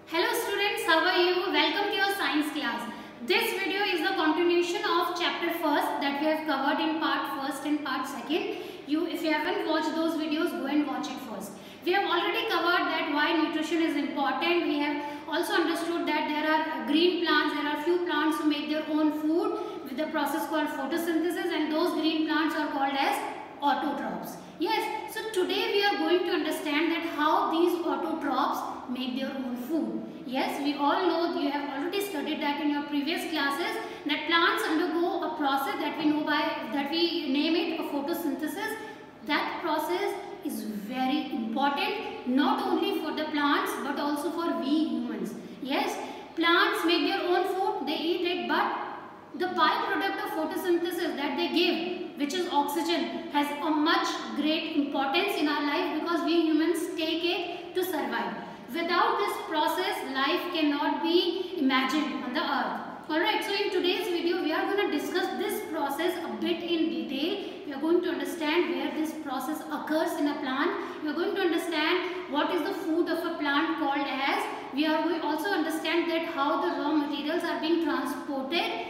Hello students, how are you? Welcome to your science class. This video is the continuation of chapter first that we have covered in part first and part second. If you haven't watched those videos, go and watch it first. We have already covered that why nutrition is important. We have also understood that there are green plants, there are few plants who make their own food with the process called photosynthesis, and those green plants are called as autotrophs. Yes, so today we are going to understand that how these autotrophs make their own food. Yes, we all know, you have already studied that in your previous classes, that plants undergo a process that we know that we name it a photosynthesis. That process is very important not only for the plants but also for we humans. Yes, plants make their own food, they eat it, but the byproduct of photosynthesis that they give, which is oxygen, has a much great importance in our life because we humans take it to survive. Without this process, life cannot be imagined on the earth. Alright, so in today's video, we are going to discuss this process a bit in detail. We are going to understand where this process occurs in a plant. We are going to understand what is the food of a plant called as. We are going to also understand that how the raw materials are being transported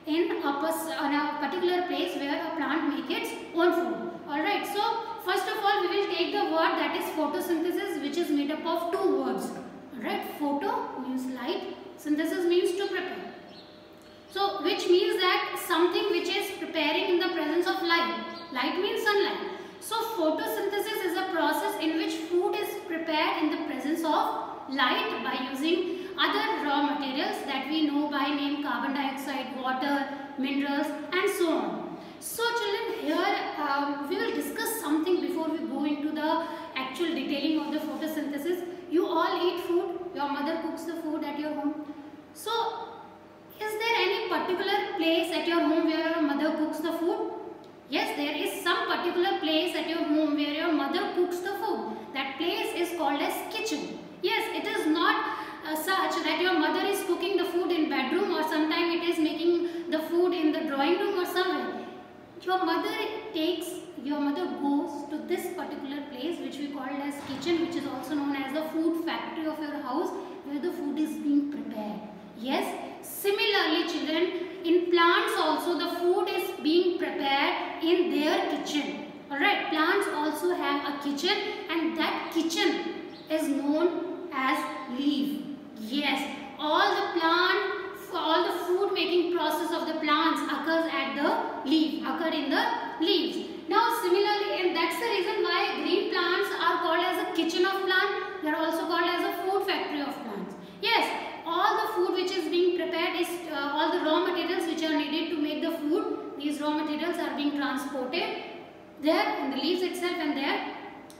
in a particular place where a plant makes its own food. Alright, so first of all we will take the word that is photosynthesis, which is made up of two words. Alright, photo means light, synthesis means to prepare. So which means that something which is preparing in the presence of light. Light means sunlight. So photosynthesis is a process in which food is prepared in the presence of light by using other raw materials that we know by name carbon dioxide, water, minerals and so on. So children, here we will discuss something before we go into the actual detailing of the photosynthesis. You all eat food, your mother cooks the food at your home. So is there any particular place at your home where your mother cooks the food? Yes, there is some particular place at your home where your mother cooks the food. That place is called as kitchen. Yes, it is not such that your mother is cooking the food in bedroom or sometime it is making the food in the drawing room or somewhere. Your mother goes to this particular place which we call as kitchen, which is also known as the food factory of your house, where the food is being prepared. Yes, similarly children, in plants also the food is being prepared in their kitchen. Alright, plants also have a kitchen and that kitchen is known as leaf. Yes, all the food making process of the plants occur in the leaves. Now similarly, and that's the reason why green plants are called as a kitchen of plant. They are also called as a food factory of plants. Yes, all the food which is being prepared is all the raw materials which are needed to make the food. These raw materials are being transported there in the leaves itself, and there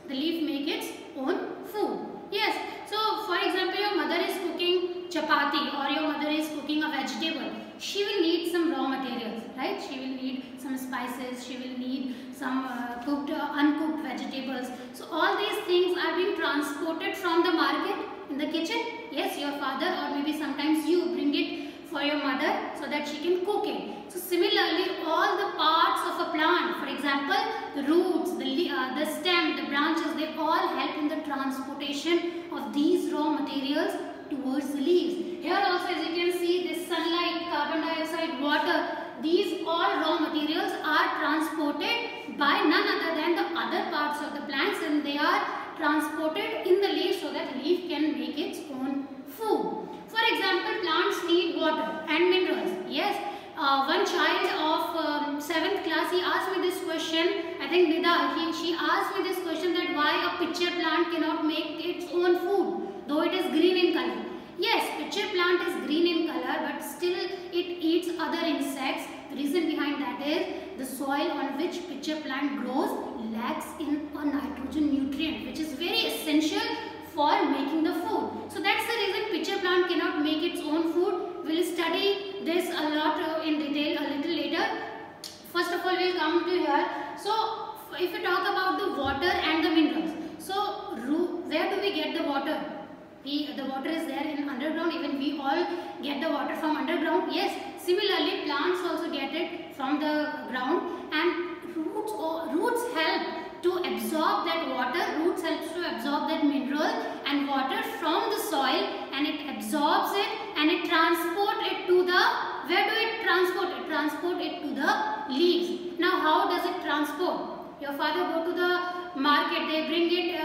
the leaf make its own food. Yes, so for example, your mother is cooking chapati or your mother is cooking a vegetable. She will need some raw materials, right? She will need some spices, she will need some uncooked vegetables. So all these things are being transported from the market in the kitchen. Yes, your father or maybe sometimes you bring it for your mother so that she can cook it. So similarly, all the parts of a plant, for example, the roots, the stem, the branches, they all help in the transportation of these raw materials towards the leaves. Here also, as you can see, this sunlight, carbon dioxide, water, these all raw materials are transported by none other than the other parts of the plants, and they are transported in the leaf so that leaf can make its own food. For example, plants need water and minerals. Yes, one child of 7th class, he asked me this question. I think Nida, she asked me this question, that why a pitcher plant cannot make its own food though it is green in color. Yes, pitcher plant is green in color, but still it eats other insects. The reason behind that is the soil on which pitcher plant grows lacks in a nitrogen nutrient, which is very essential for making the food. So that's the reason pitcher plant cannot make its own food. We'll study this a lot in detail a little later. First of all, we'll come to here. So if we talk about the water and the minerals, so where do we get the water? The water is there in underground. Even we all get the water from underground. Yes, similarly plants also get it from the ground, and roots help to absorb that water. Roots helps to absorb that mineral and water from the soil, and it absorbs it and it transport it to the, where do it transport? It transport it to the leaves. Now how does it transport? Your father go to the market, they bring it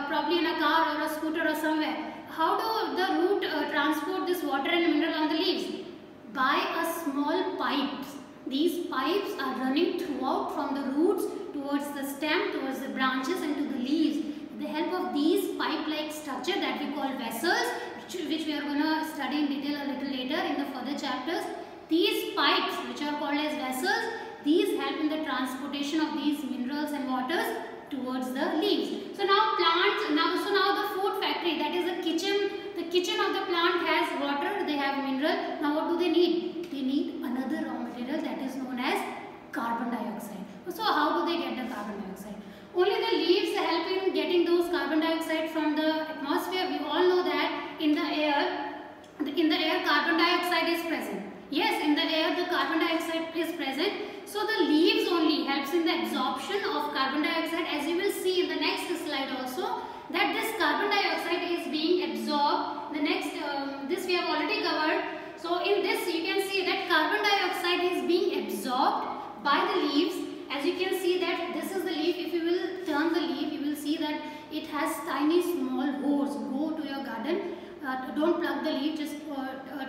probably in a car or a scooter or somewhere. How do the root transport this water and mineral on the leaves? By a small pipes. These pipes are running throughout from the roots towards the stem, towards the branches and to the leaves. With the help of these pipe-like structure that we call vessels, which we are going to study in detail a little later in the further chapters. These pipes, which are called as vessels, these help in the transportation of these minerals and waters towards the leaves. So now plants, now the food factory, that is the kitchen of the plant has water, they have mineral. Now what do they need? They need another raw material that is known as carbon dioxide. So how do they get the carbon dioxide? Only the leaves help in getting those carbon dioxide from the atmosphere. We all know that in the air carbon dioxide is present. Yes, in the air the carbon dioxide is present. So the leaves only helps in the absorption of carbon dioxide, as you will see in the next slide also, that this carbon dioxide is being absorbed. The next, this we have already covered. So in this you can see that carbon dioxide is being absorbed by the leaves. As you can see that this is the leaf. If you will turn the leaf, you will see that it has tiny small holes. Go to your garden, don't plug the leaf, just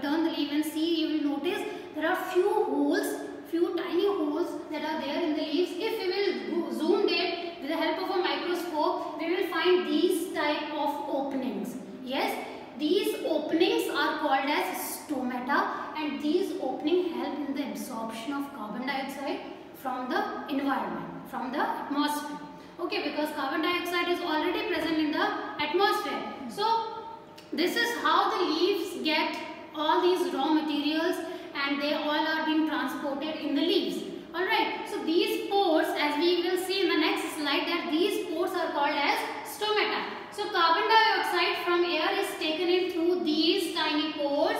turn the leaf and see. You will notice there are few holes, few tiny holes that are there in the leaves. If we will zoom it with the help of a microscope, we will find these type of openings. Yes, these openings are called as stomata, and these openings help in the absorption of carbon dioxide from the environment, from the atmosphere. Okay, because carbon dioxide is already present in the atmosphere. So this is how the leaves get all these raw materials, and they all are being transported in the leaves. Alright, so these pores, as we will see in the next slide, that these pores are called as stomata. So carbon dioxide from air is taken in through these tiny pores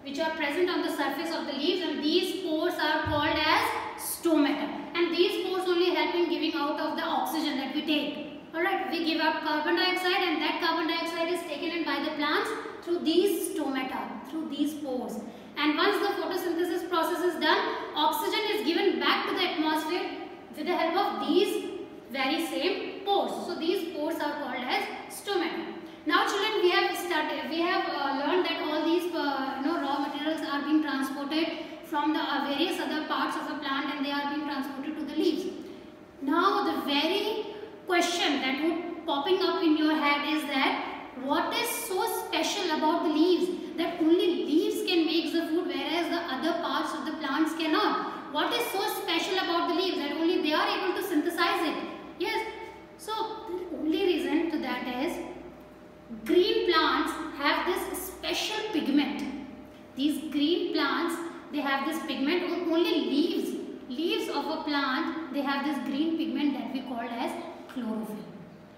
which are present on the surface of the leaves, and these pores are called as stomata. And these pores only help in giving out of the oxygen that we take. Alright, we give out carbon dioxide, and that carbon dioxide is taken in by the plants through these stomata, through these pores. And once the photosynthesis process is done, oxygen is given back to the atmosphere with the help of these very same pores. So these pores are called as stomata. Now children, we have learned that all these raw materials are being transported from the various other parts of a plant, and they are being transported to the leaves. Now the very question that would popping up in your head is that what is so special about the leaves that only leaves can make the food, whereas the other parts of the plants cannot? What is so special about the leaves that only they are able to synthesize it? Yes, so the only reason to that is green plants have this special pigment. These green plants, they have this pigment. Only leaves of a plant, they have this green pigment that we call as chlorophyll.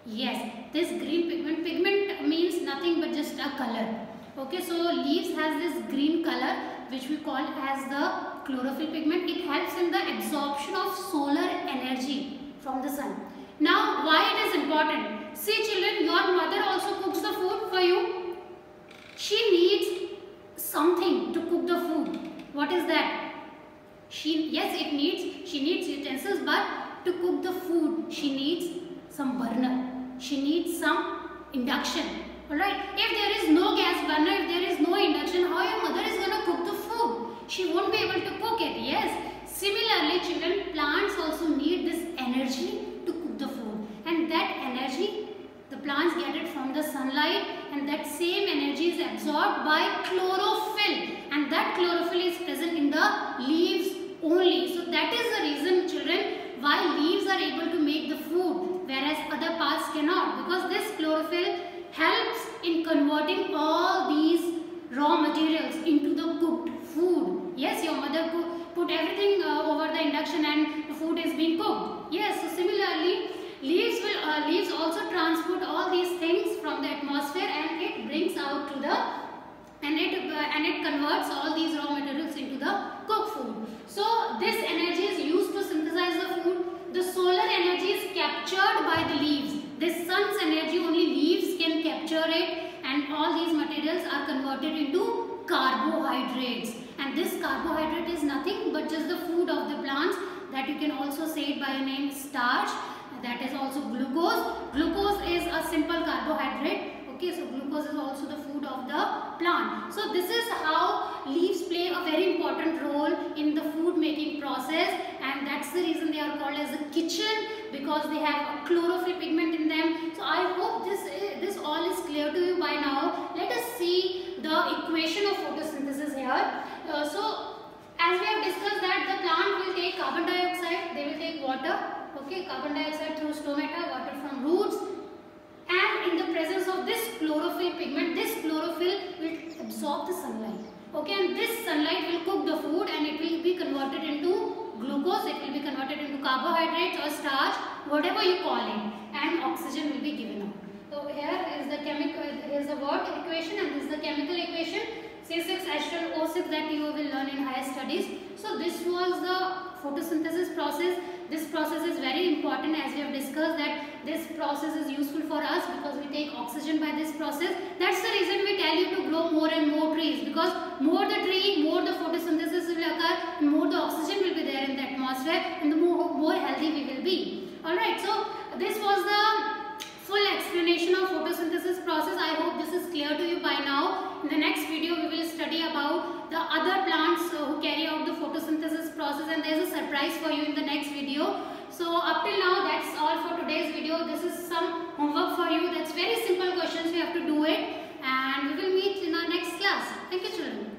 Yes, this green pigment means nothing but just a color. Okay, so leaves has this green color which we call as the chlorophyll pigment. It helps in the absorption of solar energy from the sun. Now, why it is important? See children, your mother also cooks the food for you. She needs something to cook the food. What is that? She needs utensils, but to cook the food, she needs some burner. She needs some induction. Alright, if there is no gas burner, if there is no induction, how your mother is going to cook the food? She won't be able to cook it. Yes. Similarly, children, plants also need this energy to cook the food. And that energy, the plants get it from the sunlight, and that same energy is absorbed by chlorophyll. And that chlorophyll is present in the leaves only. So that is the reason, children, why leaves are able to make the food, whereas other parts cannot, because this chlorophyll helps in converting all these raw materials into the cooked food. Yes, your mother put everything over the induction and the food is being cooked. Yes, so similarly, leaves also transport all these things from the atmosphere, and it brings out to the and it converts all these raw materials into the cooked food. So this energy is used to synthesize the food. The solar energy is captured by the leaves. This sun's energy only leaves can capture it, and all these materials are converted converted into carbohydrates, and this carbohydrate is nothing but just the food of the plants, that you can also say it by a name starch, that is also glucose. Glucose is a simple carbohydrate. Okay, so glucose is also the food of the plant. So this is how leaves play a very important role in the food making process, and that's the reason they are called as a kitchen, because they have a chlorophyll pigment in them. So I hope this all is clear to you by now. Let us see the equation of photosynthesis here. So as we have discussed that the plant will take carbon dioxide, they will take water, okay, carbon dioxide through stomata, water from roots, and in the presence of this chlorophyll pigment, this chlorophyll will absorb the sunlight, okay, and this sunlight will cook the food and it will be converted into glucose, it will be converted into carbohydrates or starch, whatever you call it, and oxygen will be given out. So here is the chemical, is the word equation, and this is the chemical equation, C6H12O6, that you will learn in higher studies. So this was the photosynthesis process. This process is very important, as we have discussed that this process is useful for us because we take oxygen by this process. That's the reason we tell you to grow more and more trees, because more the tree, more the photosynthesis will occur, and more the oxygen will be there in the atmosphere, and the more healthy we will be. Alright, so this was the full explanation of photosynthesis process. I hope this is clear to you by now. In the next video we will study about the other plants who carry out the photosynthesis process, and there is a surprise for you in the next video. So up till now, that's all for today's video. This is some homework for you. That's very simple questions, you have to do it, and we will meet in our next class. Thank you, children.